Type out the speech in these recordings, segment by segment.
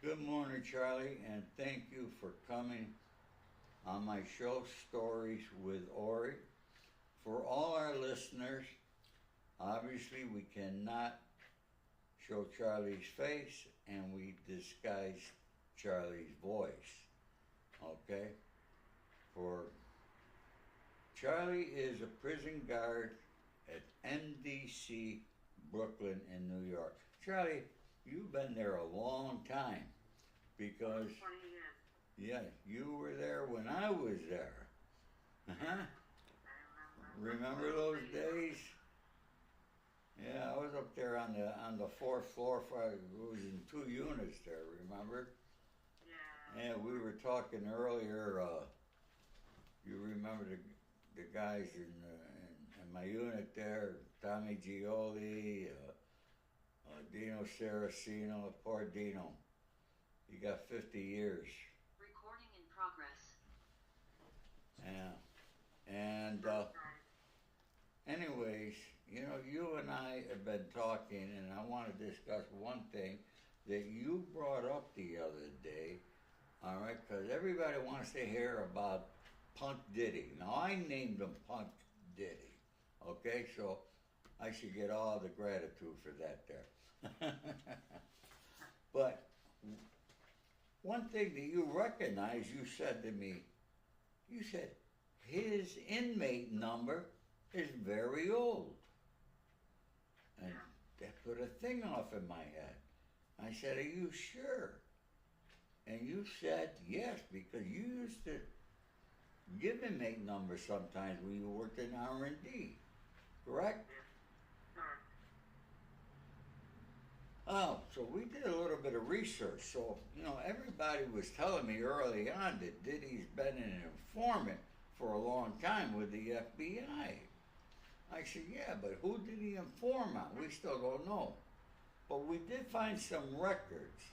Good morning, Charlie, and thank you for coming on my show, Stories with Ori. For all our listeners, obviously we cannot show Charlie's face and we disguise Charlie's voice. Okay? For Charlie is a prison guard at MDC Brooklyn in New York. Charlie, you've been there a long time because 20 years. yeah, you were there when I was there. Uh-huh. I Remember those days? Yeah, I was up there on the fourth floor. It was in two units there. Remember? Yeah. And we were talking earlier. You remember the guys in my unit there? Tommy Gioli, Dino Saraceno, poor Dino. He got 50 years. Recording in progress. Yeah. And Right. anyways, you and I have been talking, and I want to discuss one thing that you brought up the other day. All right, because everybody wants to hear about Punk Diddy. Now I named him Punk Diddy. Okay, so I should get all the gratitude for that there. But one thing that you recognize, you said to me, you said his inmate number is very old. And that put a thing off in my head. I said, are you sure? And you said yes, because you used to give inmate numbers sometimes when you worked in R&D, correct? Correct. Oh, so we did a little bit of research. So, everybody was telling me early on that Diddy's been an informant for a long time with the FBI. I said, yeah, but who did he inform on? We still don't know. But we did find some records,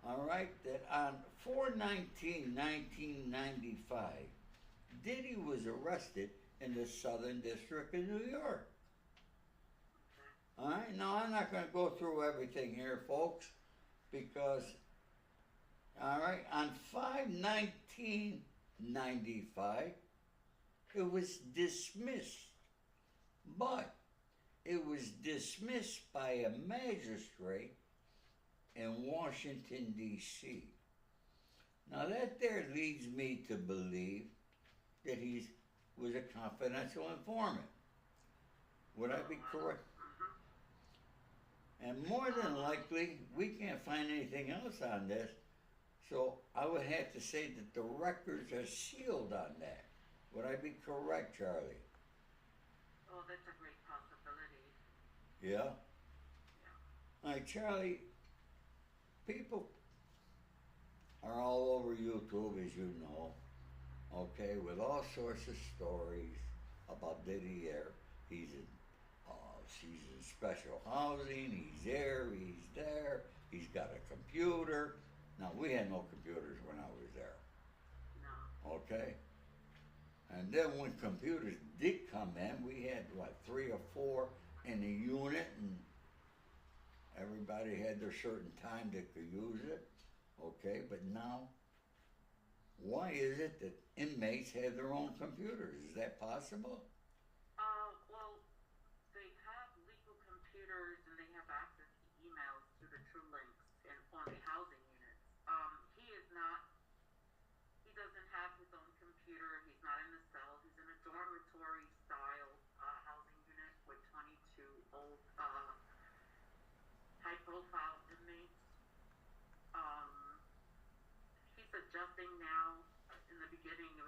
all right, that on 4/19/1995, Diddy was arrested in the Southern District of New York. All right, now I'm not going to go through everything here, folks, because, all right, on 5/19/95, it was dismissed. But it was dismissed by a magistrate in Washington, D.C. Now that there leads me to believe that he was a confidential informant. Would I be correct? And more than likely, we can't find anything else on this, so I would have to say that the records are sealed on that. Would I be correct, Charlie? Oh, that's a great possibility. Yeah? Yeah. All right, Charlie, people are all over YouTube, as you know, okay, with all sorts of stories about Diddy there. He's in special housing, he's there, he's got a computer. Now, we had no computers when I was there, No. okay? And then when computers did come in, we had, what, 3 or 4 in a unit, and everybody had their certain time they could use it, okay? But now, why is it that inmates have their own computers? Is that possible? Well, they have legal computers and they have access to emails to the true links and on the housing units. He is not. He doesn't have his own computer. He's not in the cell. He's in a dormitory style housing unit with 22 old high profile inmates. He's adjusting now. In the beginning, it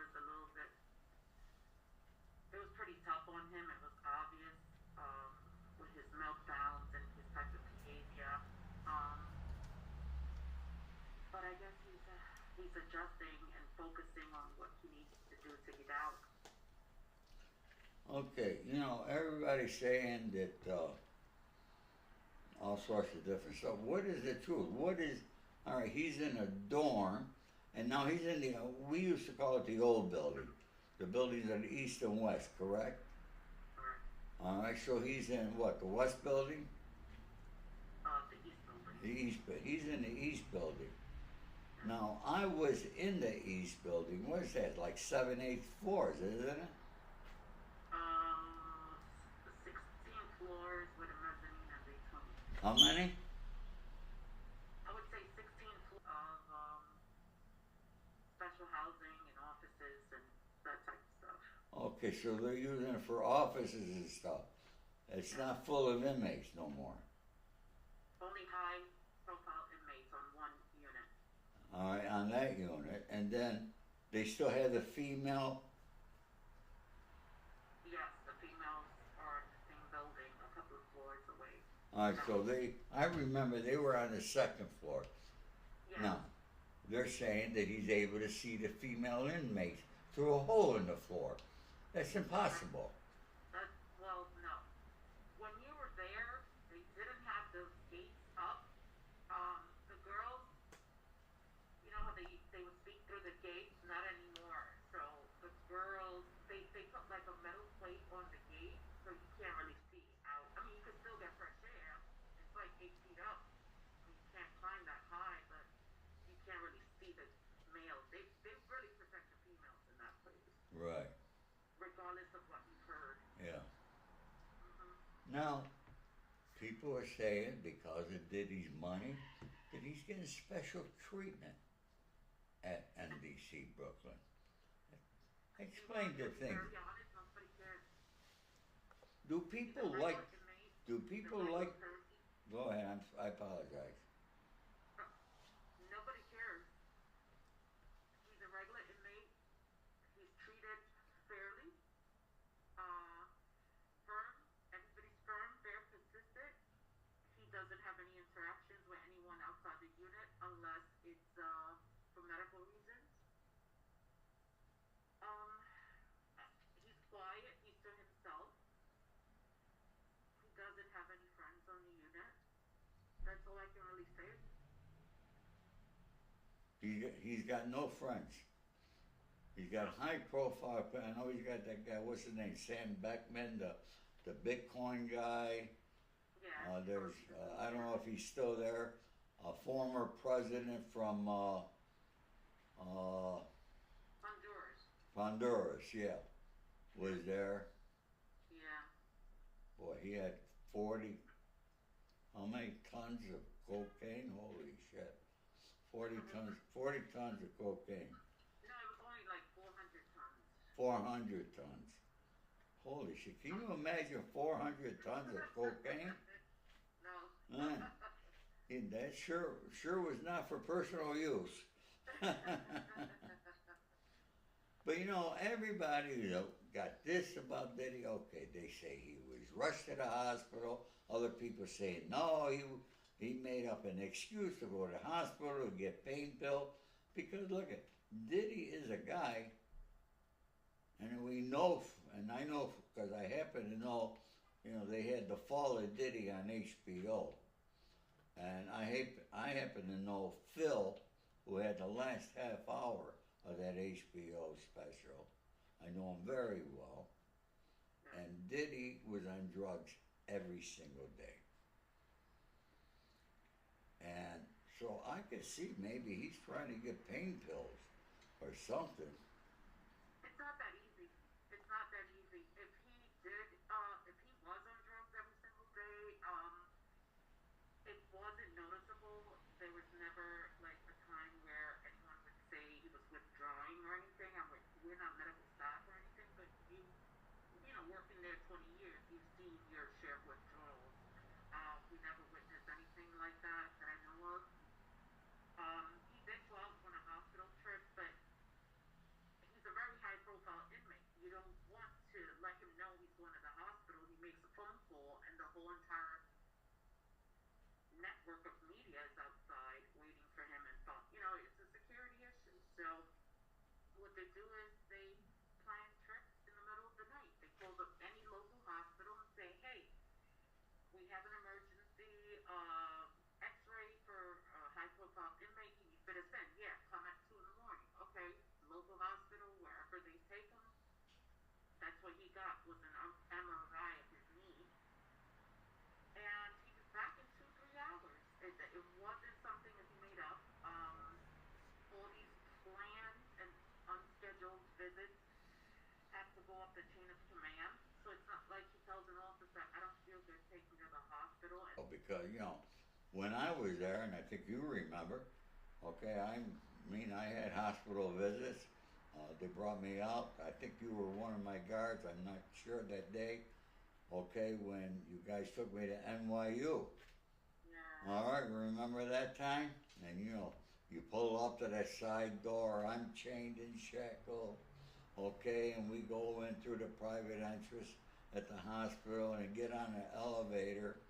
was pretty tough on him. It was obvious with his meltdowns and his type of behavior. But I guess he's adjusting and focusing on what he needs to do to get out. Okay, everybody's saying that all sorts of different stuff. What is the truth? All right, he's in a dorm, and now he's in we used to call it the old building. The buildings are the east and west, correct? Correct. All right, so he's in what, the west building? The East Building. The He's in the east building. Now I was in the east building. What's that? Like 7, 8 floors, isn't it? 16 floors with a mezzanine in between. How many? I would say 16 floors of special housing and offices and that type of stuff. Okay, so they're using it for offices and stuff. It's not full of inmates no more. Only high profile inmates on one unit. All right, on that unit, and then they still have the female. Yes, the females are in the same building, a couple of floors away. All right, so I remember they were on the second floor. Yes. Now, they're saying that he's able to see the female inmates through a hole in the floor. That's impossible. Well, no. When you were there, they didn't have those gates up. The girls, you know how they would speak through the gates? Not anymore. So the girls, they put like a metal plate on the gate so you can't really see out. I mean, you can still get fresh air. It's like 8 feet up. You can't climb that high, but you can't really see the males. They really protect the females in that place. Right. Regardless of what you've heard. Yeah. Mm-hmm. Now, people are saying because of Diddy's money that he's getting special treatment at MDC Brooklyn. Explain the thing. Very honest, nobody cares. Do people He's a like? regular inmate. Do He's a people regular like? person. Go ahead. I apologize. Nobody cares. He's a regular inmate. He's treated fairly. Firm. Everybody's firm, fair, consistent. He doesn't have any interactions with anyone outside the unit unless it's for medical reasons. He's quiet. He's to himself. He doesn't have any friends on the unit. That's all I can really say. He's got no friends. He's got high profile. I know he's got that guy. What's his name? Sam Beckman, the Bitcoin guy. Yeah. There's I don't know if he's still there. A former president from Honduras, yeah, was there. Yeah. Boy, he had 40. How many tons of cocaine? Holy shit! 40 tons of cocaine. No, it was only like 400 tons. 400 tons. Holy shit! Can you imagine 400 tons of cocaine? No. That sure was not for personal use. But you know, everybody got this about Diddy. Okay, they say he was rushed to the hospital. Other people say no, he made up an excuse to go to the hospital to get pain pills. Because look at Diddy is a guy, and we know, and I know because I happen to know, they had the fall of Diddy on HBO, and I happen to know Phil, who had the last half hour of that HBO special. I know him very well, and Diddy was on drugs every single day. And so I could see maybe he's trying to get pain pills or something. It's not that easy. It's not that easy. If he was on drugs every single day, it wasn't noticeable. There was never like a time where anyone would say he was withdrawing or anything. We're not medical staff or anything, but working there 20 years, you've seen your share of withdrawals. We never witnessed anything like that I know of. He did go out on a hospital trip, but he's a very high profile inmate. You don't want to let him know he's going to the hospital. He makes a phone call and the whole entire network of media is outside waiting for him and thought, it's a security issue. So what they do is they plan trips in the middle of the night. They call up any local hospital and say, hey, we have an emergency x-ray for a high profile inmate. Can you fit us in? Yeah, come at 2 in the morning. Okay, local hospital, wherever they take him. That's what he got, was an MRI of his knee. And he was back in 2-3 hours. It wasn't because, when I was there, and I think you remember, okay, I had hospital visits. They brought me out. I think you were one of my guards. I'm not sure that day. Okay, when you guys took me to NYU. Yeah. All right, remember that time? And you pull up to that side door. I'm chained and shackled. Okay, and we go in through the private entrance at the hospital and get on the elevator.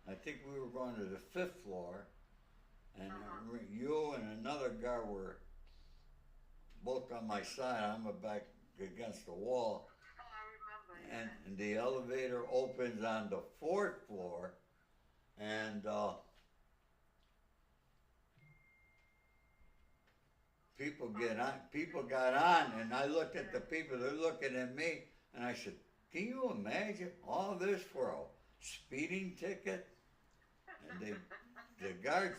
I think we were going to the 5th floor, and you and another guard were both on my side. I'm back against the wall. Oh, I remember. And the elevator opens on the 4th floor, and people got on, and I looked at the people. They're looking at me, and I said, "Can you imagine all this for a speeding ticket?" And the guards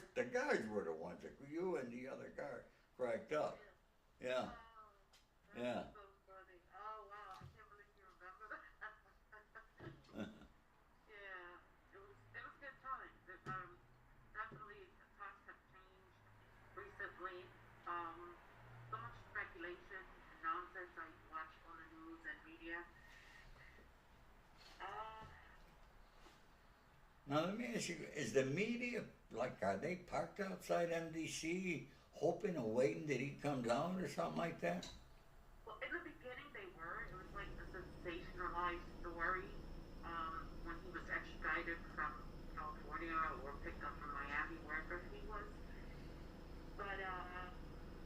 were the ones that you and the other guard cracked up. Yeah. Yeah. So funny. Oh wow, I can't believe you remember that. Yeah, it was good times. Definitely times have changed recently. So much speculation and nonsense I watch on the news and media. Now let me ask you: is the media are they parked outside MDC, hoping and waiting that he comes out or something like that? Well, in the beginning they were. It was like a sensationalized story. When he was extradited from California or picked up from Miami, wherever he was. But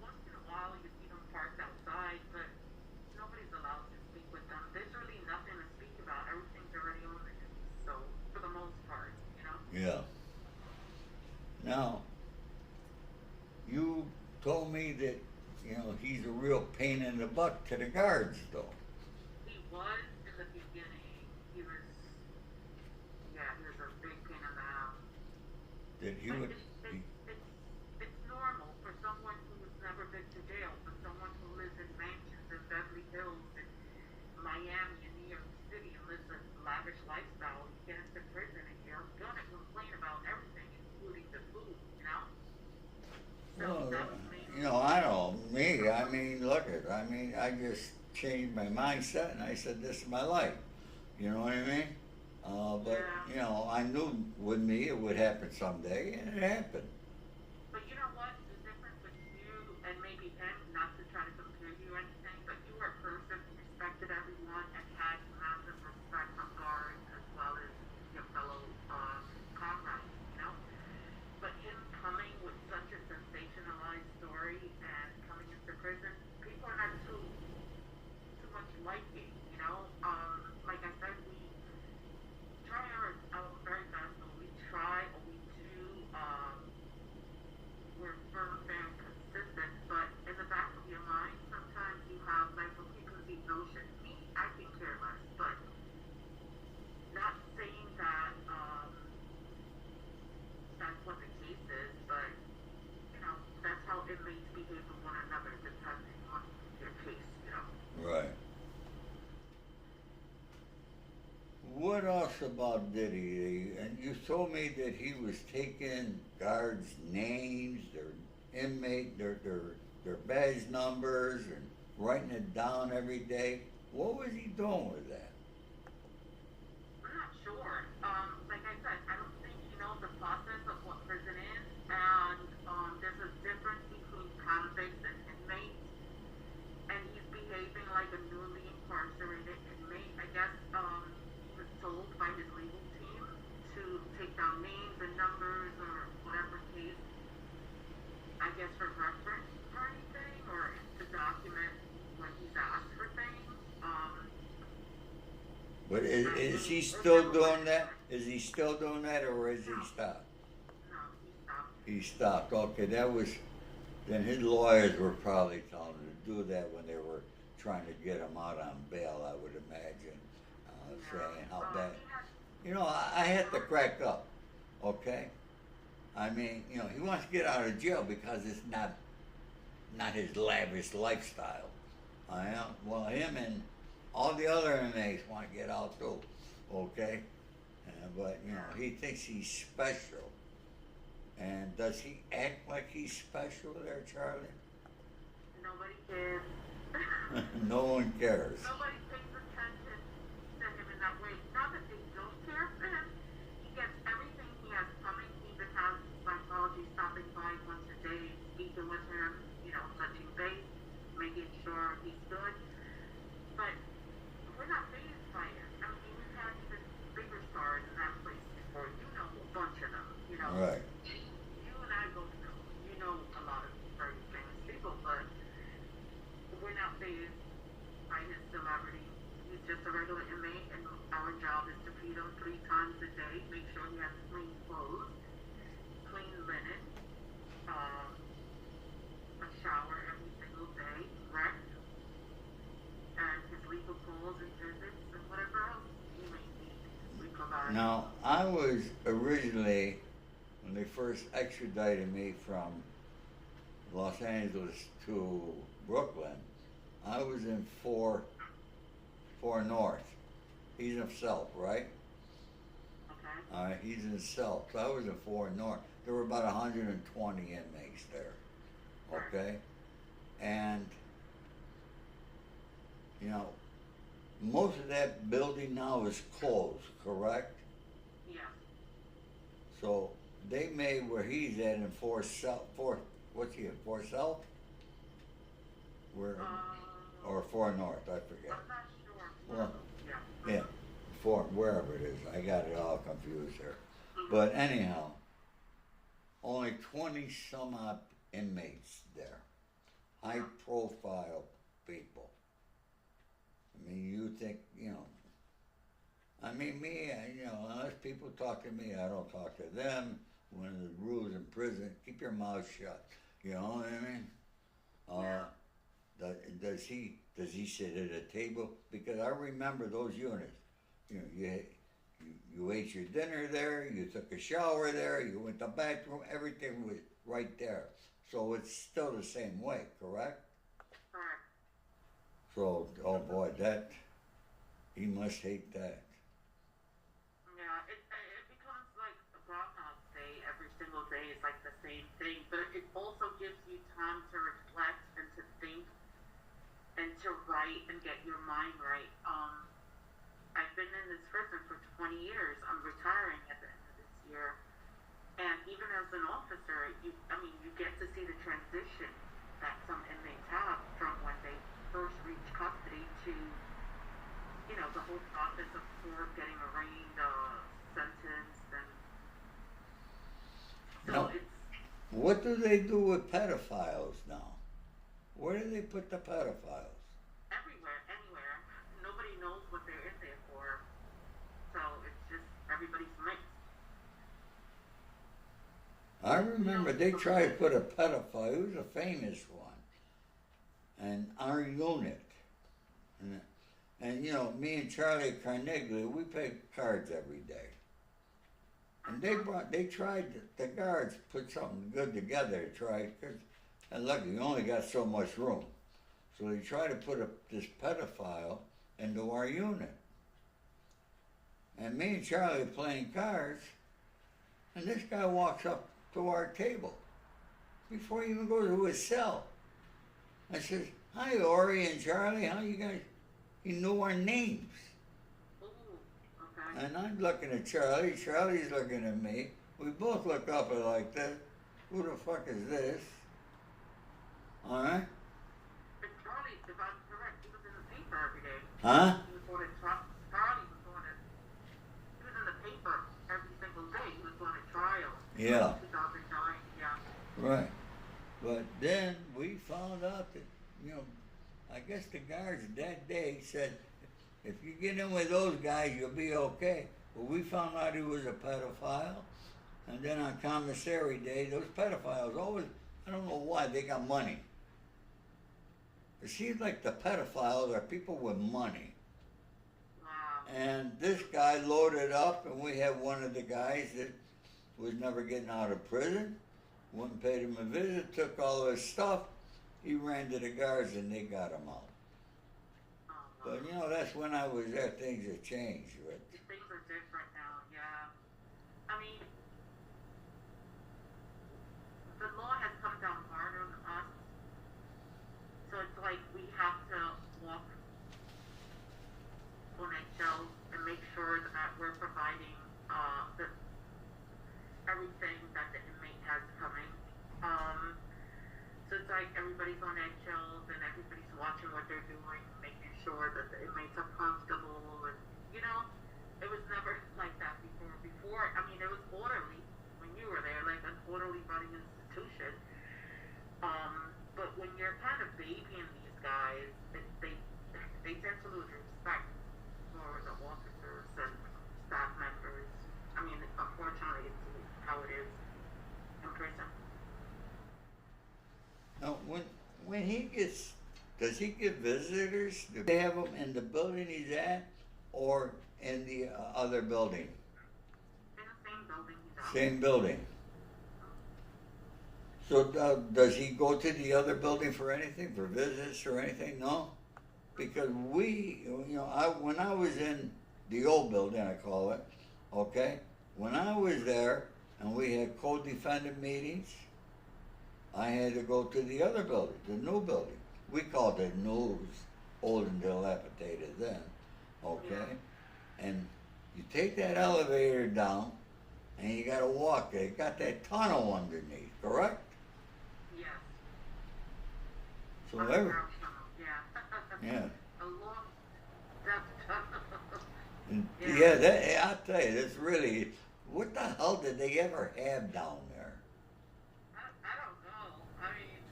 once in a while you see them parked outside, but nobody's allowed to speak with them. There's really nothing to speak about. Everything's already on the news. So for the most part, Yeah. Now, you told me that he's a real pain in the butt to the guards, though. He was in the beginning. He was a big pain in the ass. That he would. It's normal for someone who's never been to jail, for someone who lives in mansions in Beverly Hills and Miami and New York City and lives a lavish lifestyle. You get into prison and you're gonna complain about everything, including the food, So that was me. I don't. Me, look I just changed my mindset and I said, this is my life. You know what I mean? But, I knew with me it would happen someday, and it happened. But you know what? The difference with you and maybe him, not to try to compare you or anything, but you were a person who respected everyone and had massive respect from guards as well as your fellow comrades, But him coming with such a sensationalized story and coming into prison, people are not too much liking, Like I said, we try our very best, or we try, or we do, we're firm, fair, and consistent, but in the back of your mind, sometimes you have like a preconceived notion. Me, I can care less, but not saying that, that's what the case is, but, that's how inmates behave with one another, depending on your case, Right. What else about Diddy? And you told me that he was taking guards' names, their inmate, their badge numbers, and writing it down every day. What was he doing with that? I'm not sure. Like I said, I don't think he knows the process of what prison is, and there's a difference between convicts and inmates, and he's behaving like a newly incarcerated inmate. I guess he was told by his legal team to take down names and numbers or whatever case, I guess for reference or anything, or to document when he's asked for things. But is he still doing that? Is he still doing that, or is he stopped? No, he stopped. He stopped. Okay, then his lawyers were probably telling him to do that when they were trying to get him out on bail, I would imagine. Saying how bad. I had to crack up, okay? He wants to get out of jail because it's not his lavish lifestyle. Well, him and all the other inmates want to get out too, okay? But, you know, he thinks he's special. And does he act like he's special there, Charlie? Nobody cares. No one cares. Nobody pays attention to him in that way. Not that they don't care for him. He gets everything he has coming. He even has psychology stopping by once a day, speaking with him, you know, touching base, making sure he's good. But we're not fazed by it. I mean, we've had even bigger stars in that place before. You know a bunch of them, you know. Right. You and I both know. You know a lot of very famous people, but we're not fazed by his celebrity. He's just a regular inmate, and our job is to feed him 3 times a day, make sure he has clean clothes, clean linen, a shower every single day, rest, and his legal calls and visits, and whatever else he may need, we provide. Now, I was originally, when they first extradited me from Los Angeles to Brooklyn, I was in 4 North. He's in South, right? Okay. All right, he's in South. So I was in 4 North. There were about 120 inmates there. Okay? And, you know, most of that building now is closed, correct? Yeah. So they made where he's at in 4 South, what's he in, 4 South? Where, or 4 North, I forget. I'm not sure. Well, Yeah. yeah, 4, wherever it is. I got it all confused there. But anyhow, only 20 some odd inmates there. High profile people. I mean, you think, you know, I mean, me, you know, unless people talk to me, I don't talk to them. One of the rules in prison, keep your mouth shut. You know what I mean? Does he sit at a table? Because I remember those units. You know, you ate your dinner there, you took a shower there, you went to the bathroom, everything was right there. So it's still the same way, correct? Correct. So, oh boy, he must hate that. Yeah, it becomes like a Groundhog Day. Every single day is like the same thing, but it also gives you time to reflect and to think and to write and get your mind right. I've been in this prison for 20 years. I'm retiring at the end of this year. And even as an officer, you get to see the transition that some inmates have from when they first reach custody to, you know, the whole process of court, getting arraigned, sentenced, and so Now, it's what do they do with pedophiles now? Where do they put the pedophiles? everywhere, anywhere. Nobody knows what they're in there for. So it's just everybody's mixed. I remember they tried to put a pedophile, he was a famous one, in our unit. And you know, me and Charlie Carnegie, we played cards every day. And they tried, the guards put something good together to try, and luckily, you only got so much room. So they tried to put this pedophile into our unit. And me and Charlie playing cards, and this guy walks up to our table before he even goes to his cell. I says, "Hi, Ori and Charlie, how you guys?" He knew our names. Ooh, okay. And I'm looking at Charlie, Charlie's looking at me. We both look up at like this. Who the fuck is this? All right? But Charlie, if I'm correct, he was in the paper every day. Huh? He was going to Charlie was going to, he was in the paper every single day. He was going to trial. Yeah. 2009, yeah. Right. But then we found out that, you know, I guess the guards that day said, if you get in with those guys, you'll be okay. But we found out he was a pedophile. And then on commissary day, those pedophiles always, I don't know why, they got money. It seems like the pedophiles are people with money. Wow. And this guy loaded up, and we had one of the guys that was never getting out of prison, went and paid him a visit, took all his stuff. He ran to the guards, and they got him out. Oh, wow. But, you know, that's when I was there, things have changed. But, Things are different now, yeah. everybody institution. But when you're kind of babying these guys, they tend to lose respect for the officers and staff members. I mean, unfortunately, it's how it is in prison. Now, when he gets, does he get visitors? Do they have them in the building he's at, or in the other building? In the same building he's at. Same building. So does he go to the other building for anything, for visits or anything? No? Because when I was in the old building, I call it, okay? When I was there and we had co-defendant meetings, I had to go to the other building, the new building. We called it new, old and dilapidated then, okay? And you take that elevator down and you gotta walk it. It got that tunnel underneath, correct? Yes. So Yeah. yeah. A long depth tunnel. Yeah, that, I'll tell you, that's really, what the hell did they ever have down there? I don't know. I mean,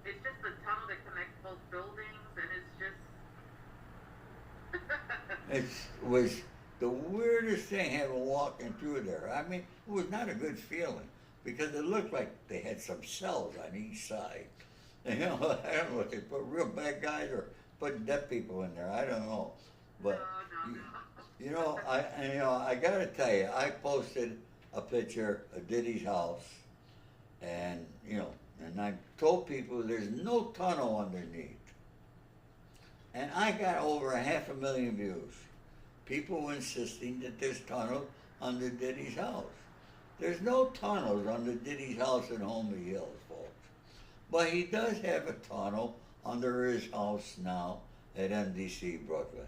it's just a tunnel that connects both buildings, and it's just. It was the weirdest thing having walking through there. I mean, it was not a good feeling because it looked like they had some cells on each side. You know, I don't know if they put real bad guys or put dead people in there. I don't know, but No. I gotta tell you, I posted a picture of Diddy's house, and and I told people there's no tunnel underneath, and I got over 500,000 views. People insisting that there's tunnels under Diddy's house. There's no tunnels under Diddy's house in Homey Hills, folks. But he does have a tunnel under his house now at MDC Brooklyn.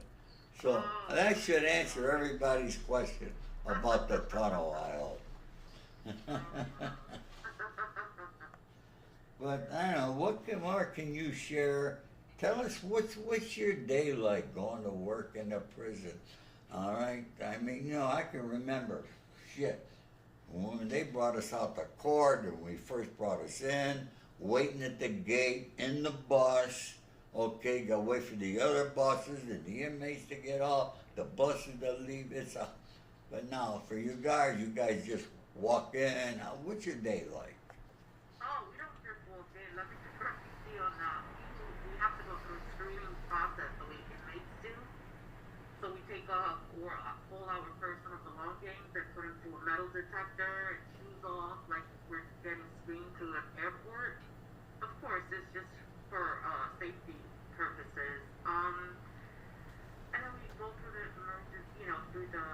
So that should answer everybody's question about the tunnel, I hope. But I don't know, what more can you share? Tell us what's your day like going to work in a prison? All right, I mean, I can remember, when they brought us out to court, and we first brought us in, waiting at the gate, in the bus, okay, got to wait for the other buses and the inmates to get off, the buses to leave, but now, for you guys just walk in, what's your day like? Oh, we don't just walk in. Let me correct you on that. We have to go through a screening process the way inmates do. So we take all our personal belongings and put them through a metal detector and shoes off like we're getting screened to an airport. Of course, it's just for safety purposes. And then we go through through the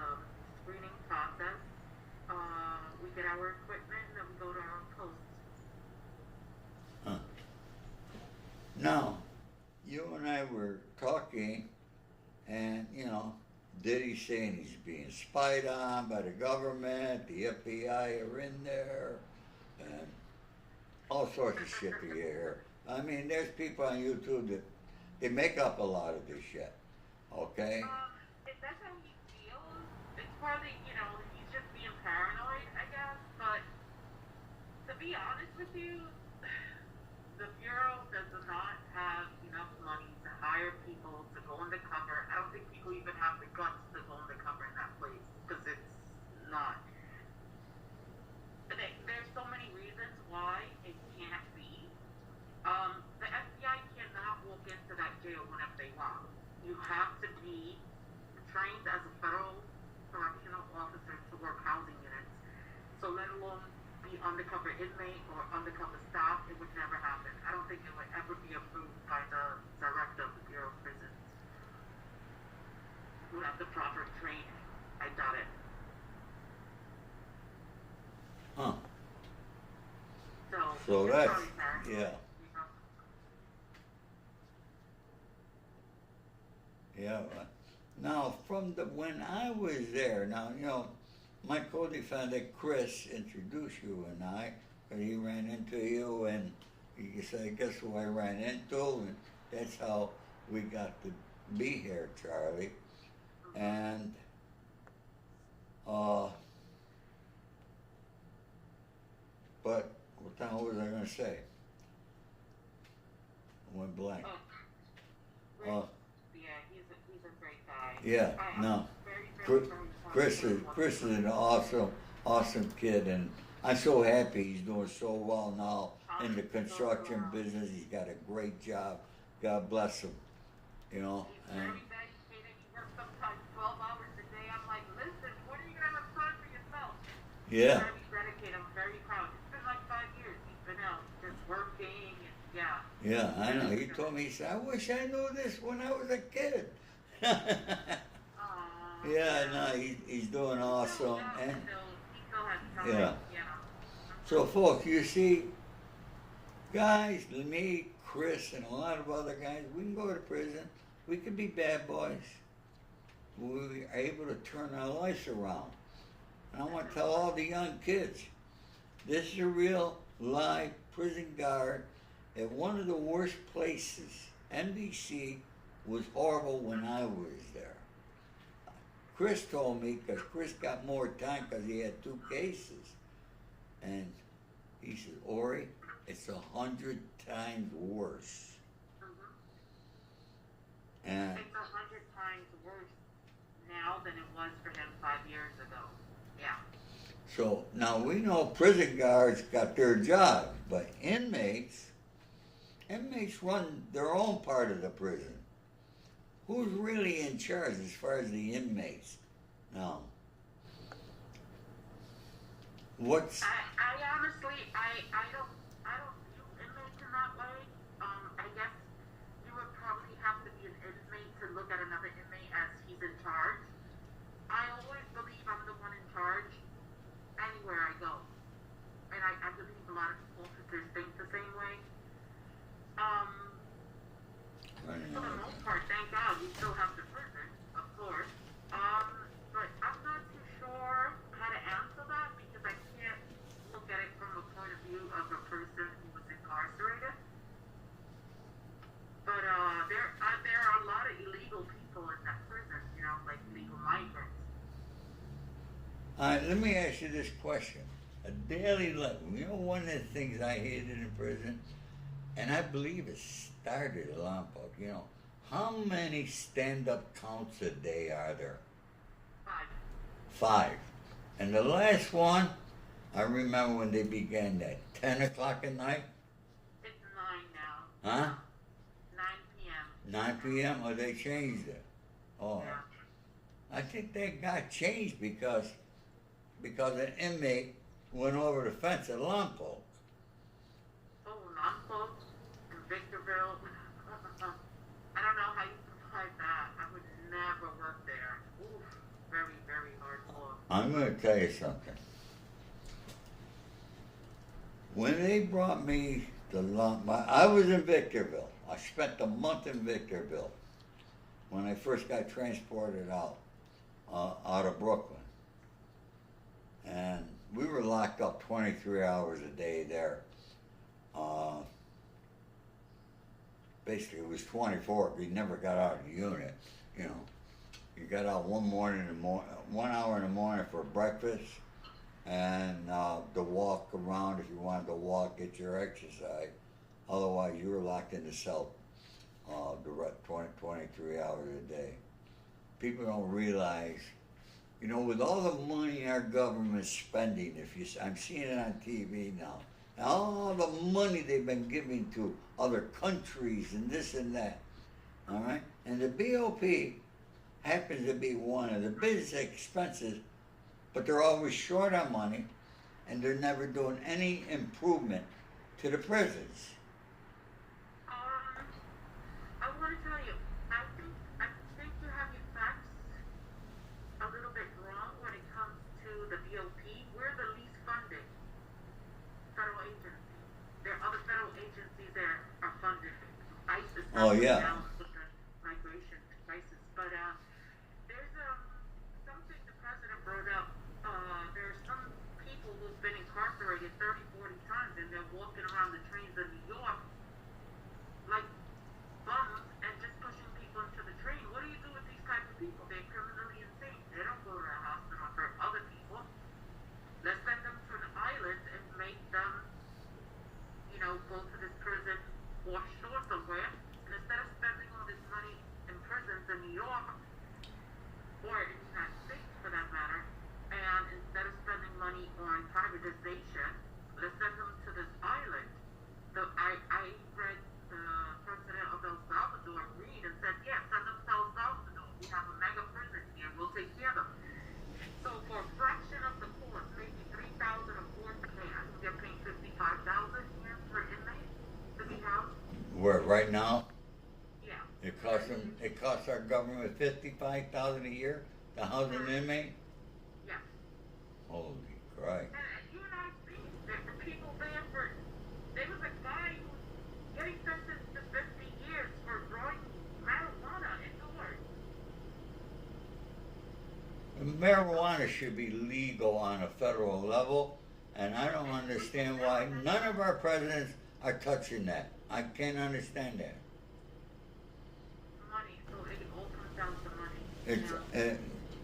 screening process. We get our equipment and then we go to our posts. Now, you and I were talking, and Diddy's saying he's being spied on by the government, the FBI are in there, and all sorts of shit you hear. I mean, there's people on YouTube that they make up a lot of this shit, okay? If that's how he feels, it's probably, he's just being paranoid, I guess, but to be honest with you, the Bureau does not have enough money to hire people to go undercover. I don't think people even have the guts to go undercover in that place, because it's not. There's so many reasons why it can't be. The FBI cannot walk into that jail whenever they want. You have to be trained as a federal correctional officer to work housing units. So let alone be undercover inmate or undercover staff, it would never happen. I don't think it would ever be approved by the director of the Bureau of Prisons. Without the proper training, I doubt it. Huh. So that's, sorry, sir. yeah. Yeah. Now, when I was there, my co-defendant Chris introduced you and I, and he ran into you, and he said, guess who I ran into? And that's how we got to be here, Charlie. And But what the hell was I gonna say? I went blank. Oh, yeah, he's a great guy. Yeah, no. Very, Chris is an awesome kid, and I'm so happy he's doing so well now in the construction business. He's got a great job. God bless him. You know. He's very dedicated. He works sometimes 12 hours a day. I'm like, listen, when are you gonna have time for yourself? Yeah. He's very dedicated. I'm very proud. It's been like 5 years. He's been out just working and yeah. Yeah, I know. He told me, he said, I wish I knew this when I was a kid. Yeah, no, he's doing awesome. And, He still has time. yeah. Yeah. So, folks, you see, guys, me, Chris, and a lot of other guys, we can go to prison. We can be bad boys. We are able to turn our lives around. And I want to tell all the young kids, this is a real live prison guard at one of the worst places. MDC was horrible when I was there. Chris told me, because Chris got more time because he had 2 cases. And he said, Ori, it's 100 times worse. And It's 100 times worse now than it was for him 5 years ago. Yeah. so now we know prison guards got their job, but inmates run their own part of the prison. Who's really in charge as far as the inmates? Now, what's... I honestly, I don't view inmates in that way. I guess you would probably have to be an inmate to look at another inmate as he's in charge. I always believe I'm the one in charge anywhere I go. And I believe a lot of officers think the same way. For the most part, thank God, we still have the prison, of course. But I'm not too sure how to answer that because I can't look at it from the point of view of a person who was incarcerated. But there are a lot of illegal people in that prison, you know, like illegal migrants. Let me ask you this question. A daily life, you know, one of the things I hated in prison, and I believe it started at Lompoc, you know, how many stand-up counts a day are there? 5. And the last one, I remember when they began that, 10 o'clock at night? It's 9 now. Huh? 9 p.m. 9 p.m.? Oh, they changed it. Oh. Yeah. I think they got changed because an inmate went over the fence at Lompoc. Oh, Lompoc and Victorville. I don't know how you survive that. I would never work there. Oof, very, very hardcore. I'm going to tell you something. When they brought me to Lompoc, I was in Victorville. I spent a month in Victorville when I first got transported out of Brooklyn. And we were locked up 23 hours a day there. Basically, it was 24. We never got out of the unit, you know. You got out 1 hour in the morning for breakfast, and to walk around if you wanted to walk, get your exercise. Otherwise, you were locked in the cell the 23 hours a day. People don't realize, you know, with all the money our government's spending, I'm seeing it on TV now, all the money they've been giving to other countries and this and that, all right? And the BOP happens to be one of the biggest expenses, but they're always short on money, and they're never doing any improvement to the prisons. I want to tell you, I think you have your facts a little bit wrong when it comes to the BOP. We're the least funded federal agency. There are other federal agencies that are funded. ICE is Oh, yeah. down with the migration crisis, but there's something the president brought up. There are some people who've been incarcerated 30, 40 times, and they're walking around the trains in New York like bums and just pushing people into the train. What do you do with these types of people? They're criminally insane. They don't go to a hospital for other people. Let's send them to an island and make them go to this prison offshore somewhere, and instead of spending all this money in prisons in New York, or in the United States for that matter, and instead of spending money on privatization, let's send them to this island. I read the president of El Salvador agreed and said, yeah, send them to El Salvador. We have a mega prison here. We'll take care of them. So for a fraction of the cost, maybe 3,000 or 4,000, I think they're paying 55,000 here per inmate to be housed. Where right now? Yeah. It costs our government $55,000 a year to house an inmate? Yes. Holy Christ. And you and I see that the people there there was a guy who was getting sentenced to 50 years for growing marijuana indoors. Marijuana should be legal on a federal level, and I don't understand why none of our presidents are touching that. I can't understand that. Money, so it all comes down to money.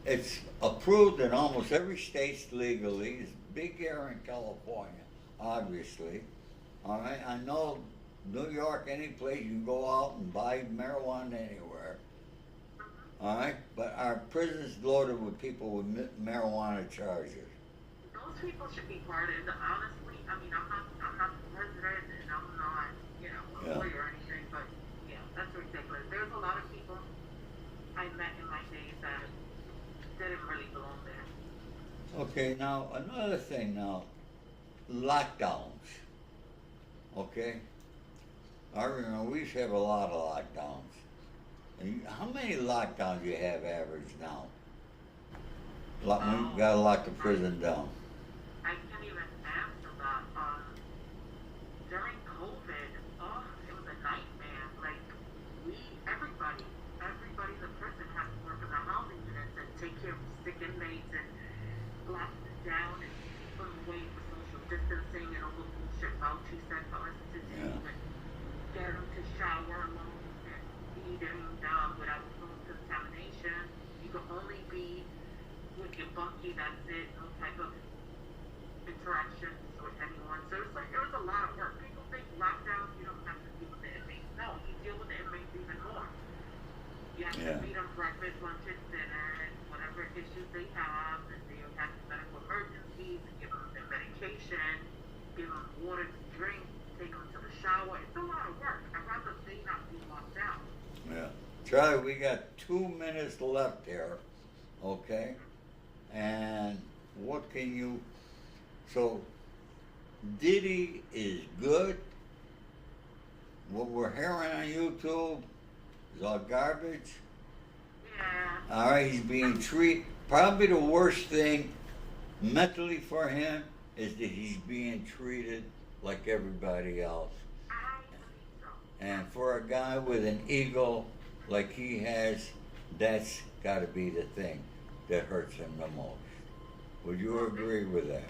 It's approved in almost every state legally. It's big here in California, obviously. All right, I know New York, any place you can go out and buy marijuana anywhere. All right, but our prisons loaded with people with marijuana charges. Those people should be pardoned. Honestly, I mean, I'm not the president, and I'm not, a lawyer or anything, but yeah, that's ridiculous. There's a lot of people I met in my days that didn't really belong there. Okay, now another thing now, lockdowns. Okay, I remember we used to have a lot of lockdowns. And how many lockdowns do you have average now? We gotta lock the prison down. I can't even answer that. During COVID, it was a nightmare. Like, everybody in the prison had to work in the housing units and take care of sick inmates and lock them down and keep them away for social distancing and all the bullshit Fauci said for us to do, and get them to shower alone and eat without food contamination. You can only be with your bunkie, that's it, no type of interactions with anyone. So it was a lot of work. People think lockdown, you don't have to deal with the inmates. No, you deal with the inmates even more. You have to feed them breakfast, lunch, and dinner, and whatever issues they have, and they have medical emergencies, and give them their medication, give them water to drink, take them to the shower. It's a lot of work. I'd rather they not be locked down. Yeah. Charlie, we got 2 minutes left here, okay? And what can you... So, Diddy is good. What we're hearing on YouTube is all garbage. Yeah. All right, he's being treated... Probably the worst thing mentally for him is that he's being treated like everybody else. I believe so. And for a guy with an ego like he has, that's got to be the thing that hurts him the most. Would you agree with that?